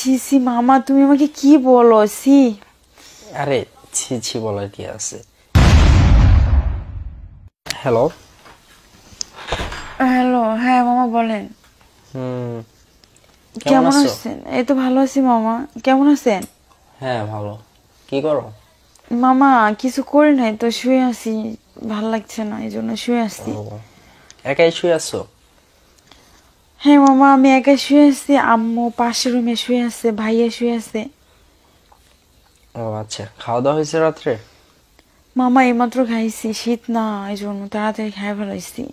ছি ছি মামা, তুমি আমাকে কি বলো? ছি। আরে ছি ছি বলার কি আছে। হ্যালো। হ্যালো, হ্যাঁ মামা বলেন। হুম, কেমন কেমন আছো? আছেন? এই তো ভালো আছি মামা। কেমন আছেন? হ্যাঁ ভালো। কি করো? মামা কিছু করি নাই তো, শুয়ে আছি। ভাল লাগছে না, এই জন্য শুয়ে ও, আছি। একাই শুয়ে আছো? হ্যাঁ মামা, আমি একা শুয়ে আছি, আম্মু পাশের রুমে শুয়ে আছে, ভাইয়া শুয়ে আছে। ও আচ্ছা, খাওয়া দাওয়া হয়েছে রাত্রে? মামা এইমাত্র খাইছি, শীত না এই জন্য তাড়াতাড়ি খাই ফেলাইছি।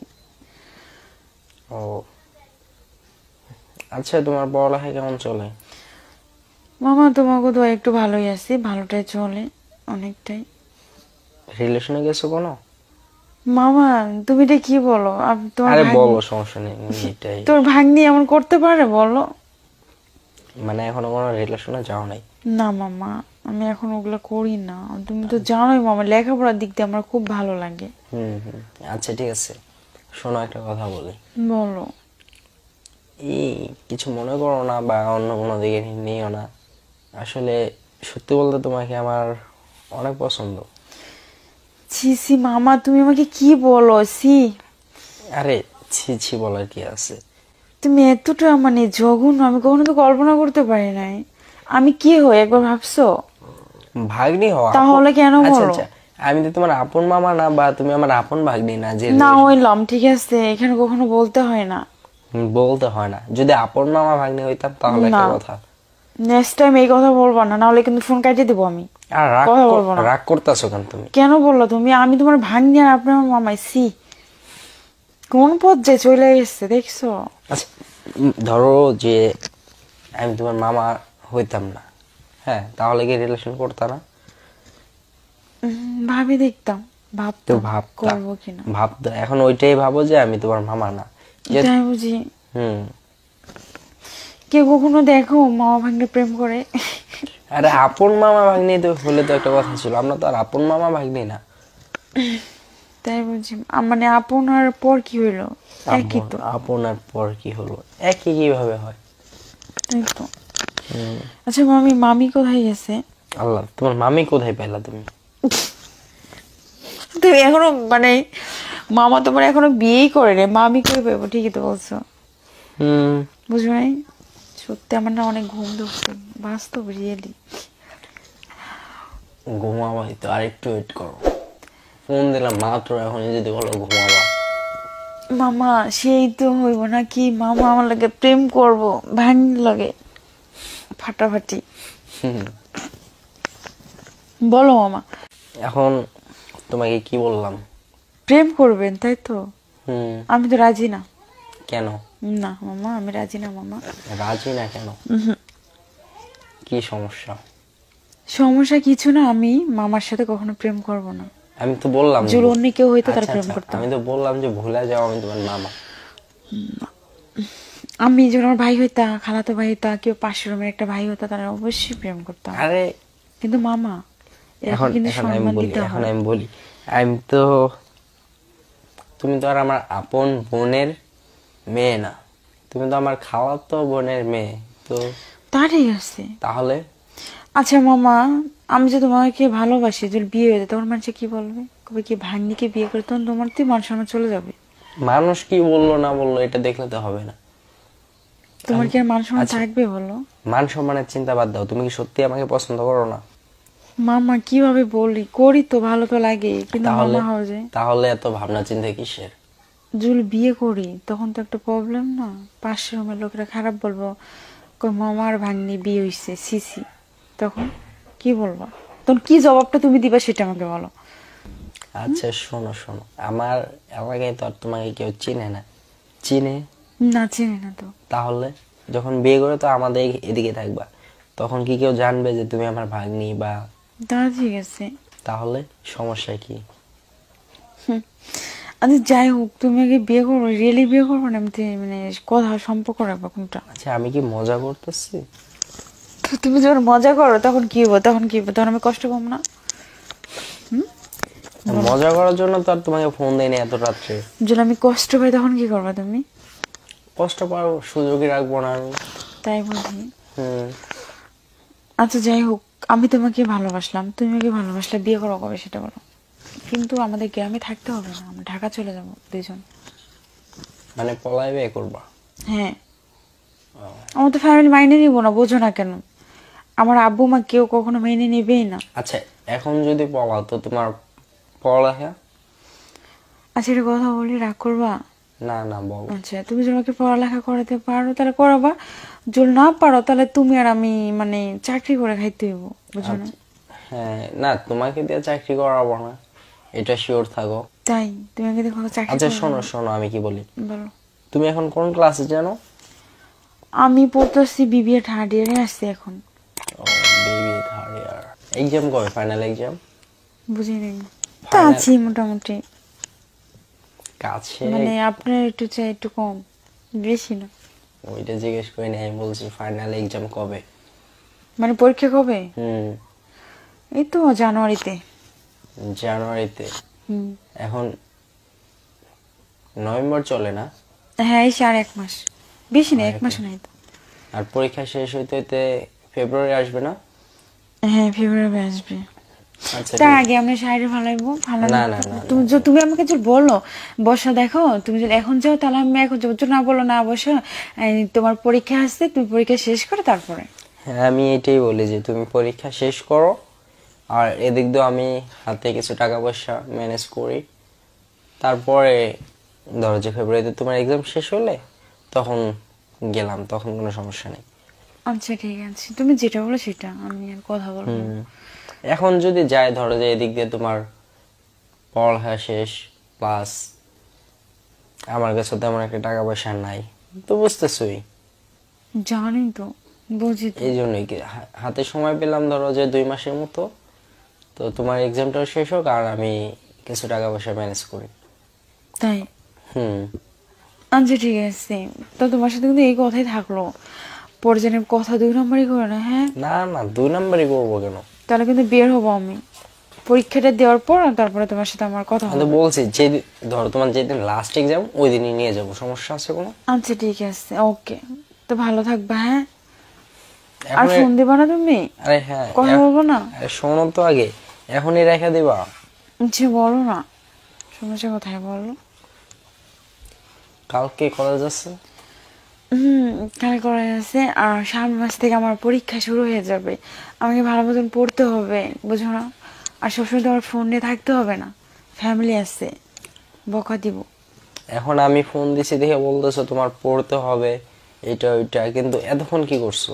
ও আচ্ছা, তোমার পড়ালেখা কেমন চলে? মামা তোমাকে তো একটু ভালোই আছি, ভালোটাই চলে অনেকটাই। রিলেশনে গেছো কোনো? মামা তুমি এটা কি বলো? তোমার আরে ভাগ্নি, বলো, সমস্যা নেই, এটাই। তোর ভাগ্নি এমন করতে পারে বলো? মানে এখনো কোনো রিলেশনে যাও নাই? না মামা, আমি এখন ওগুলো করি না। তুমি তো জানোই মামা, লেখাপড়ার দিক দিয়ে আমার খুব ভালো লাগে। হুম হুম, আচ্ছা ঠিক আছে, শোনো একটা কথা বলি। বলো। এই কিছু মনে করো না বা অন্য কোনো দিকে নিও না। আসলে সত্যি বলতে তোমাকে আমার অনেক পছন্দ। ছি ছি মামা, তুমি আমাকে কি বলো? ছি। আরে ছি ছি বলার কি আছে। তুমি এতটা মানে জঘন্য, আমি কখনো তো কল্পনা করতে পারি নাই। আমি কি হই একবার ভাবছো? ভাগ্নি হও তাহলে কেন আচ্ছা বলো? আচ্ছা, আমি তো তোমার আপন মামা না বা তুমি আমার আপন ভাগ্নি না যে না হইলাম, ঠিক আছে, এখানে কখনো বলতে হয় না। বলতে হয় না। যদি আপন মামা ভাগ্নি হইতাম তাহলে না, একটা কথা। নেক্সট টাইম এই কথা বলবো না, নাহলে কিন্তু ফোন কাটিয়ে দেবো আমি। আর রাগ কথা বলবো না। রাগ করতেছো কেন তুমি? কেন বললো তুমি? আমি তোমার ভাগ্নি আর আপনি আমার মামাই। সি, কোন পর্যায়ে চলে গেছে দেখছো? আচ্ছা, ধরো যে আমি তোমার মামা হইতাম না, হ্যাঁ, তাহলে কি রিলেশন করতাম না? ভাবি দেখতাম, তো ভাবতাম ভাবতা করবো কিনা। ভাবতা এখন ওইটাই ভাবো যে আমি তোমার মামা না। যে তাই বুঝি? হুম। কেউ কখনো দেখো মামা ভাগ্নে প্রেম করে? আরে আপন মামা ভাগ্নি তো হলে তো একটা কথা ছিল, আমরা তো আর আপন মামা ভাগ্নি না। তাই বুঝি? মানে আপনার পর কি হইলো? একই আপন তো। আপনার পর কি হলো, একই কিভাবে হয়? তাই তো। আচ্ছা মামি, মামি কোথায় গেছে? আল্লাহ, তোমার মামি কোথায় পেলা তুমি? তুমি এখনো মানে, মামা তোমার এখনো বিয়েই করে রে, মামি করে পাবো? ঠিকই তো বলছো। হুম। বুঝো নাই? সত্যি আমার না অনেক ঘুম ধরছে, বাস্তব রিয়েলি। ঘুমাবাই তো, আর একটু ওয়েট করো। ফোন দিলাম মাত্র, এখন যদি বলো ঘুমাবা। মামা সেই তো হইব নাকি? মামা আমার লাগে প্রেম করব, ভাঙ লাগে ফাটাফাটি। হুম। বলো মামা। এখন তোমাকে কি বললাম? প্রেম করবেন তাই তো? হুম। আমি তো রাজি না। কেন না মামা, আমি রাজি না মামা। রাজি না কেন? কি সমস্যা? সমস্যা কিছু না, আমি মামার সাথে কখনো প্রেম করব না। আমি তো বললাম যে যদি অন্য কেউ হইতো তার আচ্ছা প্রেম আচ্ছা, করতাম। আমি তো বললাম যে ভুলে যাও, আমি তোমার মামা। আমি যখন আমার ভাই হইতা, খালাতো ভাই হইতা, কেউ পাশের রুমের একটা ভাই হইতা, তারা অবশ্যই প্রেম করতাম। আরে কিন্তু মামা, এরকম এখন কিন্তু এখন আমি সম্মান বলি, দিতে এখন হয়। আমি বলি, আমি তো, তুমি তো আর আমার আপন বোনের মেয়ে না, তুমি তো আমার খালাতো বোনের মেয়ে। তো তা ঠিক আছে। তাহলে আচ্ছা মামা, আমি যে তোমাকে ভালোবাসি, যদি বিয়ে হয়ে যায় তখন মানুষ কি বলবে? কবে কি ভাগ্নিকে বিয়ে করে, তখন তোমার তো মান সম্মান চলে যাবে। মানুষ কি বললো না বললো এটা দেখলে তো হবে না। তোমার কি আর মান সম্মান আচ্ছা, থাকবে বলো? মান সম্মানের চিন্তা বাদ দাও, তুমি কি সত্যি আমাকে পছন্দ করো না? মামা কিভাবে বলি, করি তো, ভালো তো লাগে, কিন্তু তাহলে মামা হওয়া যায়। তাহলে এত ভাবনা চিন্তা কিসের? যদি বিয়ে করি তখন তো একটা প্রবলেম না? পাশের রুমের লোকেরা খারাপ বলবো, কই মামার ভাগ্নি বিয়ে হইছে, সিসি। তখন কি বলবো? তখন কি জবাবটা তুমি দিবা সেটা আমাকে বলো। আচ্ছা শোনো শোনো, আমার এলাকায় তো আর তোমাকে কেউ চিনে না। চিনে? না, চিনি না তো। তাহলে যখন বিয়ে করে তো আমাদের এদিকে থাকবা, তখন কি কেউ জানবে যে তুমি আমার ভাগ্নি বা? তা ঠিক আছে। তাহলে সমস্যা কি? আচ্ছা যাই হোক, তুমি আগে বিয়ে করো, রিয়েলি বিয়ে করবো না এমনি মানে কথা সম্পর্ক রাখবো কোনটা? আচ্ছা, আমি কি মজা করতেছি? তো তুমি যখন মজা করো তখন কি হবো? তখন কি হবো? তখন আমি কষ্ট পাবো না? মজা করার জন্য তো আর তোমাকে ফোন দেয়নি এত রাত্রে। যদি আমি কষ্ট পাই তখন কি করবা তুমি? কষ্ট পাওয়ার সুযোগই রাখবো না আমি। তাই বুঝি? হুম। আচ্ছা যাই হোক, আমি তোমাকে ভালোবাসলাম, তুমি আমাকে ভালোবাসলে, বিয়ে করো কবে সেটা বলো। কিন্তু আমাদের গ্রামে থাকতে হবে না, আমরা ঢাকা চলে যাবো দুজন। মানে পলাই বিয়ে করবা? হ্যাঁ, আমার তো ফ্যামিলি মাইনে নিব না, বোঝো না কেন? আমার আব্বু মা কেউ কখনো মেনে নেবেই না। আচ্ছা, এখন যদি পলাও তো তোমার পড়ালেখা? আচ্ছা এটা কথা বলি, রাগ করবা? না না, বলো। আচ্ছা তুমি যদি আমাকে পড়ালেখা করাতে পারো তাহলে করাবা, যদি না পারো তাহলে তুমি আর আমি মানে চাকরি করে খাইতে হইব, বুঝো না? আচ্ছা, হ্যাঁ, না তোমাকে দিয়ে চাকরি করাবো না, এটা শিওর থাকো। তাই তুমি আমাকে দেখো চাকরি আচ্ছা করে শোনো দাও। শোনো, আমি কি বলি, বলো। তুমি এখন কোন ক্লাসে জানো? আমি পড়তেছি বিবিএ থার্ড ইয়ারে আসছি এখন। ও, বেবি থার্ড ইয়ার। এক্সাম কবে, ফাইনাল এক্সাম? বুঝি নাই। তা Final- আছি মোটামুটি, কাছে? মানে আপনার একটু চাই একটু কম, বেশি না। ওইটা জিজ্ঞেস করি না, আমি বলছি ফাইনাল এক্সাম কবে। মানে পরীক্ষা কবে? হুম, এই তো জানুয়ারিতে। জানুয়ারিতে? হুম। এখন নভেম্বর চলে না? হ্যাঁ এই আর 1 মাস, বেশি না, আর 1 মাস নাই তো। আর পরীক্ষা শেষ হইতে হইতে ফেব্রুয়ারি আসবে না? হ্যাঁ ফেব্রুয়ারি আসবে। আচ্ছা তার ঠিক- আগে আমরা শাড়ি ফালাইবো, ফালানো। না, না, না, তুমি তুমি আমাকে যদি বলো বসা, দেখো তুমি যদি এখন যাও তাহলে আমি এখন যাবো, যদি না বলো না বসো, তোমার পরীক্ষা আসছে, তুমি পরীক্ষা শেষ করে তারপরে। হ্যাঁ, আমি এটাই বলি যে তুমি পরীক্ষা শেষ করো, আর এদিক দিয়ে আমি হাতে কিছু টাকা পয়সা ম্যানেজ করি, তারপরে ধরো যে ফেব্রুয়ারিতে তোমার এক্সাম শেষ হলে তখন গেলাম, তখন কোনো সমস্যা নেই। আচ্ছা ঠিক আছে, তুমি যেটা বলো সেটা, আমি আর কথা বলবো না। হুম। এখন যদি যাই, ধরো যে এদিক দিয়ে তোমার পড়ালেখা শেষ, প্লাস আমার কাছে তেমন একটা টাকা পয়সা নাই, তো বুঝতেছই, জানি তো, বুঝি তো। এই জন্যই কি হাতে সময় পেলাম ধরো যে 2 মাসের মতো, তো তোমার এক্সামটাও শেষ হোক আর আমি কিছু টাকা পয়সা ম্যানেজ করি। তাই? হুম। আচ্ছা ঠিক আছে, তো তোমার সাথে কিন্তু এই কথাই থাকলো, পরে যেন কথা 2 নম্বরই করে না, হ্যাঁ? না না, 2 নাম্বারই করবো কেন? তাহলে কিন্তু বের হবো আমি পরীক্ষাটা দেওয়ার পর, আর তারপরে তোমার সাথে আমার কথা আমি হবে। তো বলছি যে ধরো তোমার যেদিন লাস্ট এক্সাম ওই দিনই নিয়ে যাবো, সমস্যা আছে কোনো? আচ্ছা ঠিক আছে, ওকে। তো ভালো থাকবা, হ্যাঁ? আর এখন ফোন দিবা না তুমি? আরে হ্যাঁ, কথা বলবো না? আরে শোনো তো আগে, এখনই রেখে দিবা? আচ্ছা বলো না, সমস্যা কোথায় বলো? কালকে কলেজ আছে? হুম, কালে করা আছে, আর সামনের মাস থেকে আমার পরীক্ষা শুরু হয়ে যাবে, আমাকে ভালো মতন পড়তে হবে, বুঝো না? আর সবসময় তোমার ফোন নিয়ে থাকতে হবে না, ফ্যামিলি আছে, বকা দিব। এখন আমি ফোন দিছি দেখে বলতেছো তোমার পড়তে হবে, এটা ওইটা, কিন্তু এতক্ষণ কি করছো?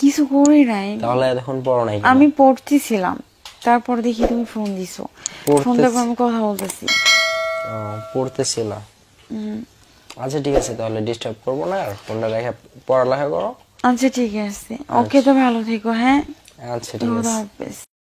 কিছু করি নাই, তাহলে এতক্ষণ পড়ো নাই কেন? আমি পড়তেছিলাম, তারপর দেখি তুমি ফোন দিছো, ফোন দেওয়ার পর আমি কথা বলতেছি। ও, পড়তেছিলা? আচ্ছা ঠিক আছে, তাহলে ডিস্টার্ব করবো না, আর ফোনটা রেখে পড়ালেখা করো। আচ্ছা ঠিক আছে, ওকে, তো ভালো থেকো, হ্যাঁ? আচ্ছা ঠিক আছে। খোদা হাফেজ।